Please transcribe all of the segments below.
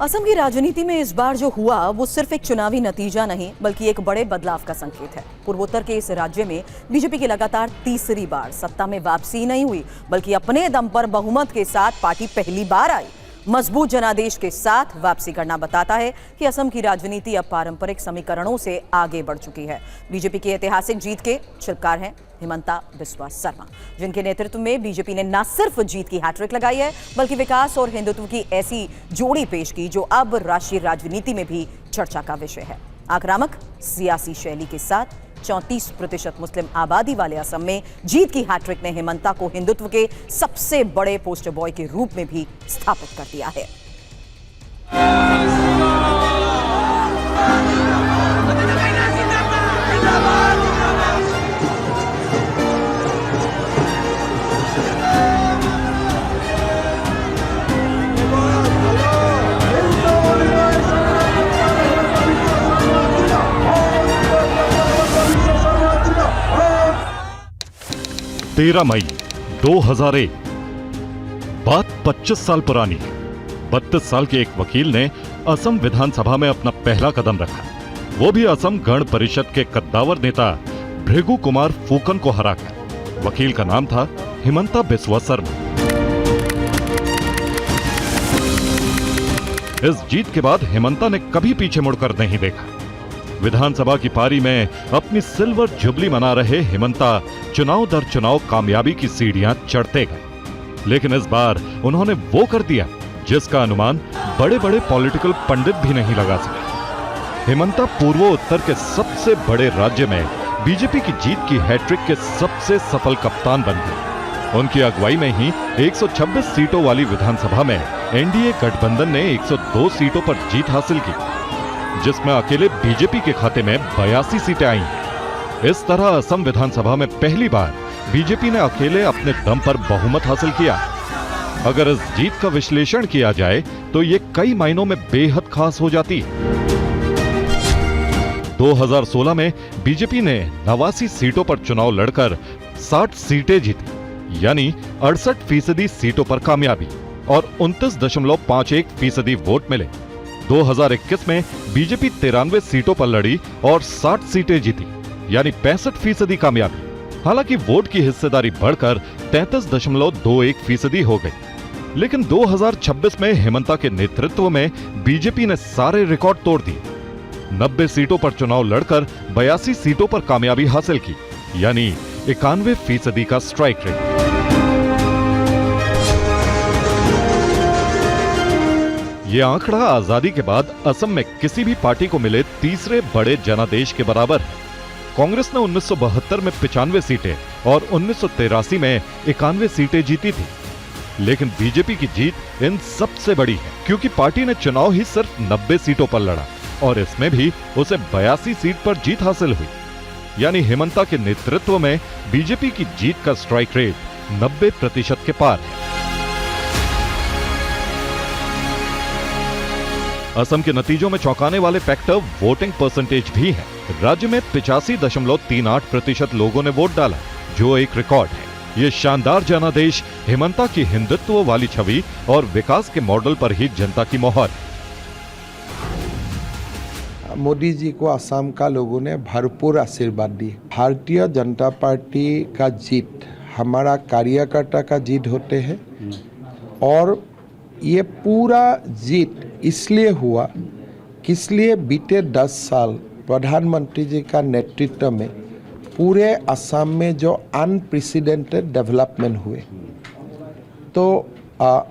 असम की राजनीति में इस बार जो हुआ वो सिर्फ एक चुनावी नतीजा नहीं बल्कि एक बड़े बदलाव का संकेत है। पूर्वोत्तर के इस राज्य में बीजेपी की लगातार तीसरी बार सत्ता में वापसी नहीं हुई बल्कि अपने दम पर बहुमत के साथ पार्टी पहली बार आई। मजबूत जनादेश के साथ वापसी करना बताता है कि असम की राजनीति अब पारंपरिक समीकरणों से आगे बढ़ चुकी है। बीजेपी की ऐतिहासिक जीत के शिल्पकार हैं हिमंता बिस्वा शर्मा, जिनके नेतृत्व में बीजेपी ने न सिर्फ जीत की हैट्रिक लगाई है बल्कि विकास और हिंदुत्व की ऐसी जोड़ी पेश की जो अब राष्ट्रीय राजनीति में भी चर्चा का विषय है। आक्रामक सियासी शैली के साथ 34% मुस्लिम आबादी वाले असम में जीत की हैट्रिक ने हिमंता को हिंदुत्व के सबसे बड़े पोस्टर बॉय के रूप में भी स्थापित कर दिया है। 13 मई 2001। बात 25 साल पुरानी है। 32 साल के एक वकील ने असम विधानसभा में अपना पहला कदम रखा, वो भी असम गण परिषद के कद्दावर नेता भृगु कुमार फुकन को हराकर। वकील का नाम था हिमंता बिस्वा शर्मा। इस जीत के बाद हिमंता ने कभी पीछे मुड़कर नहीं देखा। विधानसभा की पारी में अपनी सिल्वर जुबली मना रहे हिमंता चुनाव दर चुनाव कामयाबी की सीढ़ियां चढ़ते गए। लेकिन इस बार उन्होंने वो कर दिया जिसका अनुमान बड़े बड़े पॉलिटिकल पंडित भी नहीं लगा सके। हिमंता पूर्वोत्तर के सबसे बड़े राज्य में बीजेपी की जीत की हैट्रिक के सबसे सफल कप्तान बन गए। उनकी अगुवाई में ही 126 सीटों वाली विधानसभा में एनडीए गठबंधन ने 102 सीटों पर जीत हासिल की, जिसमें अकेले बीजेपी के खाते में 82 सीटें आई हैं। इस तरह असम विधानसभा में पहली बार बीजेपी ने अकेले अपने दम पर बहुमत हासिल किया। अगर इस जीत का विश्लेषण किया जाए तो ये कई मायनों में बेहद खास हो जाती है। 2016 में बीजेपी ने 89 सीटों पर चुनाव लड़कर 60 सीटें जीती, यानी 68% सीटों पर कामयाबी और 29.51% वोट मिले। 2021 में बीजेपी 93 सीटों पर लड़ी और 60 सीटें जीती, यानी 65% कामयाबी। हालांकि वोट की हिस्सेदारी बढ़कर 33.21% हो गई। लेकिन 2026 में हिमंता के नेतृत्व में बीजेपी ने सारे रिकॉर्ड तोड़ दिए। 90 सीटों पर चुनाव लड़कर 82 सीटों पर कामयाबी हासिल की, यानी 91% का स्ट्राइक रेट। ये आंकड़ा आजादी के बाद असम में किसी भी पार्टी को मिले तीसरे बड़े जनादेश के बराबर है। कांग्रेस ने 1972 में 95 सीटें और 1983 में 91 सीटें जीती थी। लेकिन बीजेपी की जीत इन सबसे बड़ी है, क्योंकि पार्टी ने चुनाव ही सिर्फ 90 सीटों पर लड़ा और इसमें भी उसे 82 सीट पर जीत हासिल हुई। यानी हिमंता के नेतृत्व में बीजेपी की जीत का स्ट्राइक रेट 90% के पार है। असम के नतीजों में चौंकाने वाले फैक्टर वोटिंग परसेंटेज भी है। राज्य में 85.38% लोगों ने वोट डाला, जो एक रिकॉर्ड है। ये शानदार जनादेश हिमंता की हिंदुत्व वाली छवि और विकास के मॉडल पर ही जनता की मोहर है। मोदी जी को असम का लोगों ने भरपूर आशीर्वाद दी। भारतीय जनता पार्टी का जीत हमारा कार्यकर्ता का जीत होते हैं और ये पूरा जीत इसलिए हुआ कि इसलिए बीते 10 साल प्रधानमंत्री जी का नेतृत्व में पूरे असम में जो अनप्रेसिडेंटेड डेवलपमेंट हुए, तो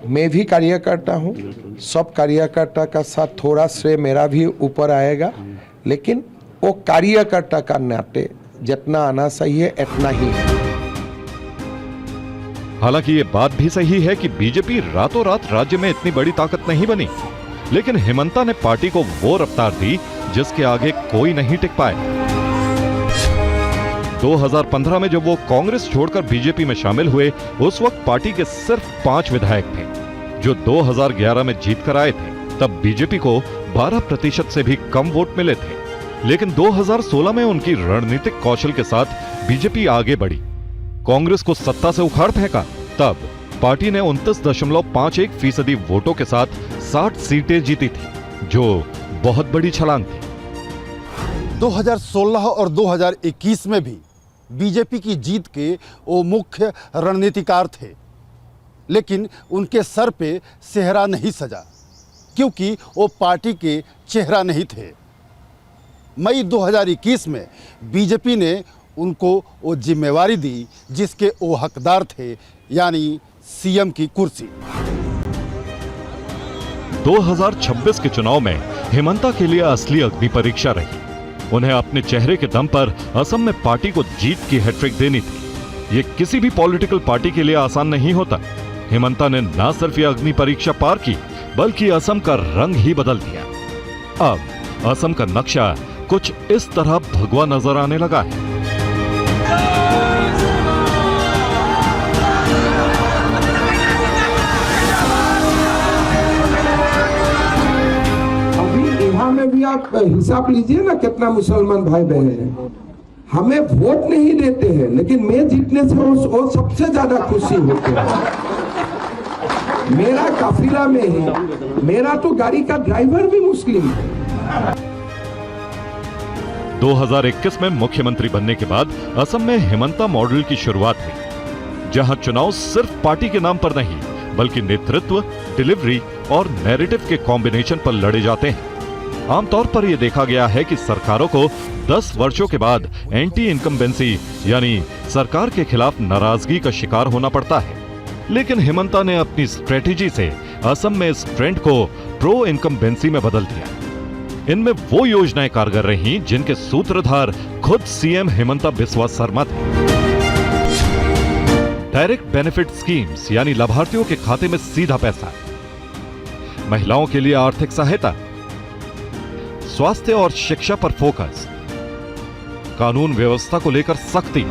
मैं भी कार्यकर्ता हूँ, सब कार्यकर्ता का साथ थोड़ा श्रेय मेरा भी ऊपर आएगा, लेकिन वो कार्यकर्ता का नाते जितना आना चाहिए इतना ही है। हालांकि ये बात भी सही है कि बीजेपी रातों रात राज्य में इतनी बड़ी ताकत नहीं बनी, लेकिन हिमंता ने पार्टी को वो रफ्तार दी जिसके आगे कोई नहीं टिक पाए। 2015 में जब वो कांग्रेस छोड़कर बीजेपी में शामिल हुए, उस वक्त पार्टी के सिर्फ 5 विधायक थे, जो 2011 में जीत कर आए थे। तब बीजेपी को 12% से भी कम वोट मिले थे। लेकिन 2016 में उनकी रणनीतिक कौशल के साथ बीजेपी आगे बढ़ी, कांग्रेस को सत्ता से उखाड़ फेंका। तब पार्टी ने 29.51% वोटों के साथ 60 सीटें जीती थी, जो बहुत बड़ी छलांग थी। 2016 और 2021 में भी बीजेपी की जीत के वो मुख्य रणनीतिकार थे, लेकिन उनके सर पे सेहरा नहीं सजा, क्योंकि वो पार्टी के चेहरा नहीं थे। मई 2021 में बीजेपी ने उनको वो जिम्मेवारी दी जिसके वो हकदार थे, यानी सीएम की कुर्सी। 2026 के चुनाव में हेमंता के लिए असली अग्नि परीक्षा रही। उन्हें अपने चेहरे के दम पर असम में पार्टी को जीत की हैट्रिक देनी थी। ये किसी भी पॉलिटिकल पार्टी के लिए आसान नहीं होता। हेमंता ने न सिर्फ ये अग्नि परीक्षा पार की, बल्कि असम का रंग ही बदल दिया। अब असम का नक्शा कुछ इस तरह भगवा नजर आने लगा है। में भी आप हिसाब लीजिए ना, कितना मुसलमान भाई बहन हैं। हमें वोट नहीं देते हैं, लेकिन मैं जीतने से वो सबसे ज्यादा खुशी होते हैं। मेरा काफिला में है, मेरा तो गाड़ी का ड्राइवर भी मुस्लिम है। 2021 में मुख्यमंत्री बनने के बाद असम में हेमंता मॉडल की शुरुआत हुई, जहां चुनाव सिर्फ पार्टी के नाम पर नहीं, बल्कि नेतृत्व, डिलीवरी और नैरेटिव के कॉम्बिनेशन पर लड़े जाते हैं। आमतौर पर यह देखा गया है कि सरकारों को 10 वर्षों के बाद एंटी इनकम्बेंसी यानी सरकार के खिलाफ नाराजगी का शिकार होना पड़ता है। लेकिन हेमंता ने अपनी स्ट्रेटेजी से असम में इस ट्रेंड को प्रो इनकम्बेंसी में बदल दिया। इनमें वो योजनाएं कारगर रहीं जिनके सूत्रधार खुद सीएम हेमंता बिस्वा शर्मा थे। डायरेक्ट बेनिफिट स्कीम्स यानी लाभार्थियों के खाते में सीधा पैसा, महिलाओं के लिए आर्थिक सहायता, स्वास्थ्य और शिक्षा पर फोकस, कानून व्यवस्था को लेकर सख्ती।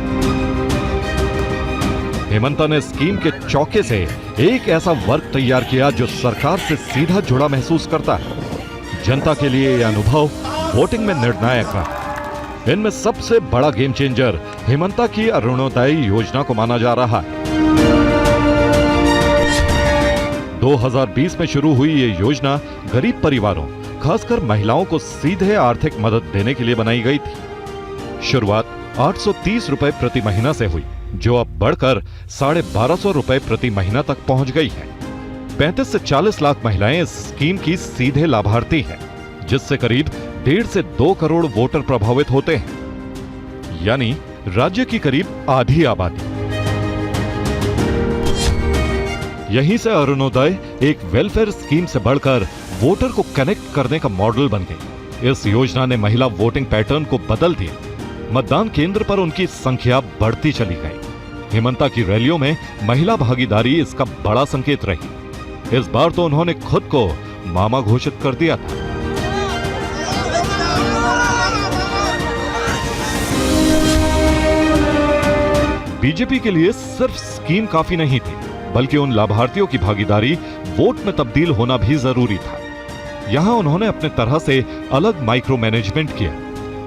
हेमंता ने स्कीम के चौके से एक ऐसा वर्ग तैयार किया जो सरकार से सीधा जुड़ा महसूस करता है। जनता के लिए यह अनुभव वोटिंग में निर्णायक रहा। इनमें सबसे बड़ा गेम चेंजर हेमंता की अरुणोदय योजना को माना जा रहा है। 2020 में शुरू हुई ये योजना गरीब परिवारों, खासकर महिलाओं को सीधे आर्थिक मदद देने के लिए बनाई गई थी। शुरुआत 830 रुपए प्रति महीना से हुई, जो अब बढ़कर 1250 रुपए प्रति महीना तक पहुंच गई है। 35 से 40 लाख महिलाएं इस स्कीम की सीधे लाभार्थी हैं, जिससे करीब 1.5 से 2 करोड़ वोटर प्रभावित होते हैं, यानी राज्य की करीब आधी आबादी। यहीं से अरुणोदय एक वेलफेयर स्कीम से बढ़कर वोटर को कनेक्ट करने का मॉडल बन गई। इस योजना ने महिला वोटिंग पैटर्न को बदल दिया। मतदान केंद्र पर उनकी संख्या बढ़ती चली गई। हेमंता की रैलियों में महिला भागीदारी इसका बड़ा संकेत रही। इस बार तो उन्होंने खुद को मामा घोषित कर दिया था। बीजेपी के लिए सिर्फ स्कीम काफी नहीं थी, बल्कि उन लाभार्थियों की भागीदारी वोट में तब्दील होना भी जरूरी था। यहां उन्होंने अपने तरह से अलग माइक्रो मैनेजमेंट किया।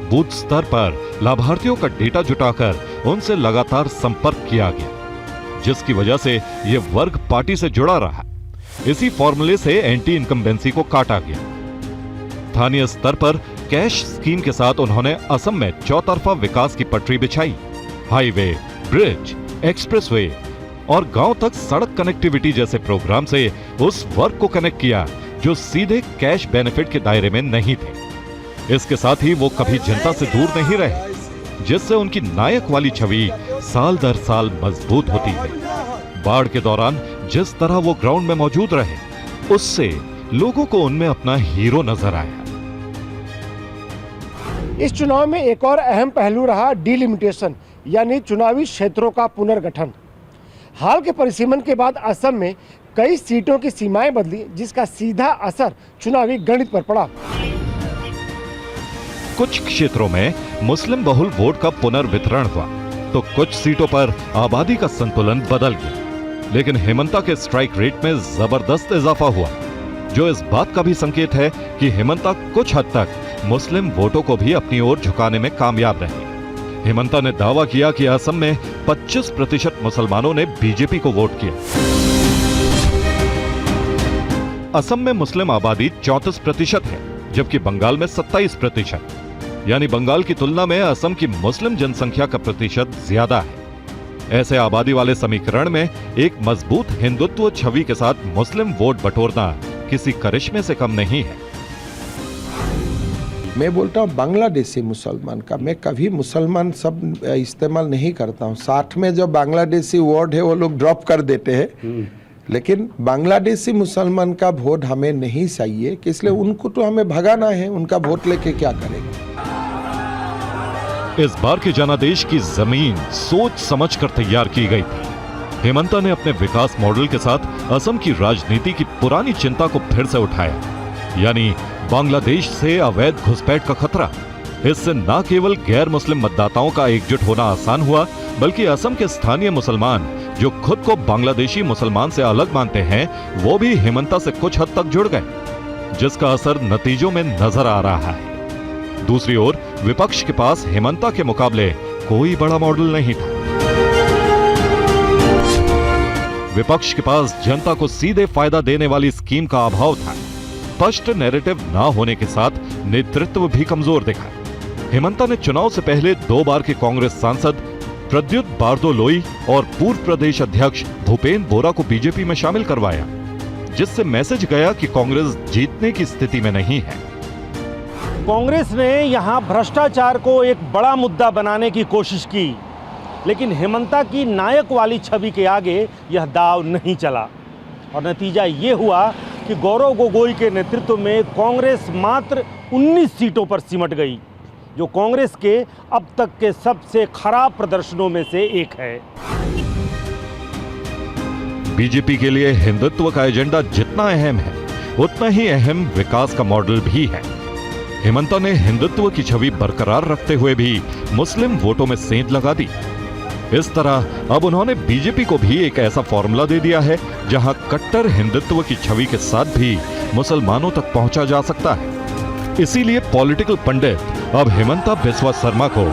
बूथ स्तर पर लाभार्थियों का डेटा जुटाकर उनसे लगातार संपर्क किया गया, जिसकी वजह से यह वर्ग पार्टी से जुड़ा रहा। इसी फॉर्मूले से एंटी इनकम्बेंसी को काटा गया। स्थानीय स्तर पर कैश स्कीम के साथ उन्होंने असम में चौतरफा विकास की पटरी बिछाई। हाईवे, ब्रिज, एक्सप्रेसवे और गांव तक सड़क कनेक्टिविटी जैसे प्रोग्राम से उस वर्ग को कनेक्ट किया जो सीधे कैश बेनिफिट के दायरे में नहीं थे। इसके साथ ही वो कभी जनता से दूर नहीं रहे, जिससे उनकी नायक वाली छवि साल दर साल मजबूत होती गई। बाढ़ के दौरान जिस तरह वो ग्राउंड में मौजूद रहे, उससे लोगों को उनमें अपना हीरो नजर आया। इस चुनाव में एक और अहम पहलू रहा डिलिमिटेशन, यानी चुनावी क्षेत्रों का पुनर्गठन। हाल के परिसीमन के बाद असम में कई सीटों की सीमाएं बदली, जिसका सीधा असर चुनावी गणित पर पड़ा। कुछ क्षेत्रों में मुस्लिम बहुल वोट का पुनर्वितरण हुआ, तो कुछ सीटों पर आबादी का संतुलन बदल गया। लेकिन हेमंता के स्ट्राइक रेट में जबरदस्त इजाफा हुआ, जो इस बात का भी संकेत है कि हेमंता कुछ हद तक मुस्लिम वोटों को भी अपनी ओर झुकाने में कामयाब रही। हेमंता ने दावा किया कि असम में 25% मुसलमानों ने बीजेपी को वोट किया। असम में मुस्लिम आबादी 34% है, जबकि बंगाल में 27%। यानी बंगाल की तुलना में असम की मुस्लिम जनसंख्या का प्रतिशत ज्यादा है। ऐसे आबादी वाले समीकरण में एक मजबूत हिंदुत्व छवि के साथ मुस्लिम वोट बटोरना किसी करिश्मे से कम नहीं है। मैं बोलता हूँ बांग्लादेशी मुसलमान का, मैं कभी मुसलमान शब्द इस्तेमाल नहीं करता हूँ। साथ में जो बांग्लादेशी वर्ड है वो लोग ड्रॉप कर देते हैं, लेकिन बांग्लादेशी मुसलमान का वोट हमें नहीं चाहिए, कि इसलिए उनको तो हमें भगाना है, उनका वोट लेके क्या करेंगे। इस बार के जनादेश की जमीन सोच समझकर तैयार की गई थी। हेमंता ने अपने विकास मॉडल के साथ असम की राजनीति की पुरानी चिंता को फिर से उठाया, यानी बांग्लादेश से अवैध घुसपैठ का खतरा। इससे न केवल गैर मुस्लिम मतदाताओं का एकजुट होना आसान हुआ, बल्कि असम के स्थानीय मुसलमान जो खुद को बांग्लादेशी मुसलमान से अलग मानते हैं, वो भी हेमंता से कुछ हद तक जुड़ गए, जिसका असर नतीजों में नजर आ रहा है। दूसरी ओर विपक्ष के पास हेमंता के मुकाबले कोई बड़ा मॉडल नहीं था। विपक्ष के पास जनता को सीधे फायदा देने वाली स्कीम का अभाव था। स्पष्ट नैरेटिव ना होने के साथ नेतृत्व भी कमजोर दिखा। हेमंता ने चुनाव से पहले 2 बार के कांग्रेस सांसद प्रद्युत बारदोलोई और पूर्व प्रदेश अध्यक्ष भूपेन बोरा को बीजेपी में शामिल करवाया, जिससे मैसेज गया कि कांग्रेस जीतने की स्थिति में नहीं है। कांग्रेस ने यहां भ्रष्टाचार को एक बड़ा मुद्दा बनाने की कोशिश की, लेकिन हेमंता की नायक वाली छवि के आगे यह दांव नहीं चला और नतीजा ये हुआ कि गौरव गोगोई के नेतृत्व में कांग्रेस मात्र 19 सीटों पर सिमट गई, जो कांग्रेस के अब तक के सबसे खराब प्रदर्शनों में से एक है। बीजेपी के लिए हिंदुत्व का एजेंडा जितना अहम है, उतना ही अहम विकास का मॉडल भी है। हेमंता ने हिंदुत्व की छवि बरकरार रखते हुए भी मुस्लिम वोटों में सेंध लगा दी। इस तरह अब उन्होंने बीजेपी को भी एक ऐसा फॉर्मूला दे दिया है जहां कट्टर हिंदुत्व की छवि के साथ भी मुसलमानों तक पहुंचा जा सकता है। इसीलिए पॉलिटिकल पंडित अब हेमंता बिस्वा शर्मा को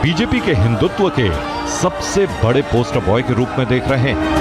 बीजेपी के हिंदुत्व के सबसे बड़े पोस्टर बॉय के रूप में देख रहे हैं।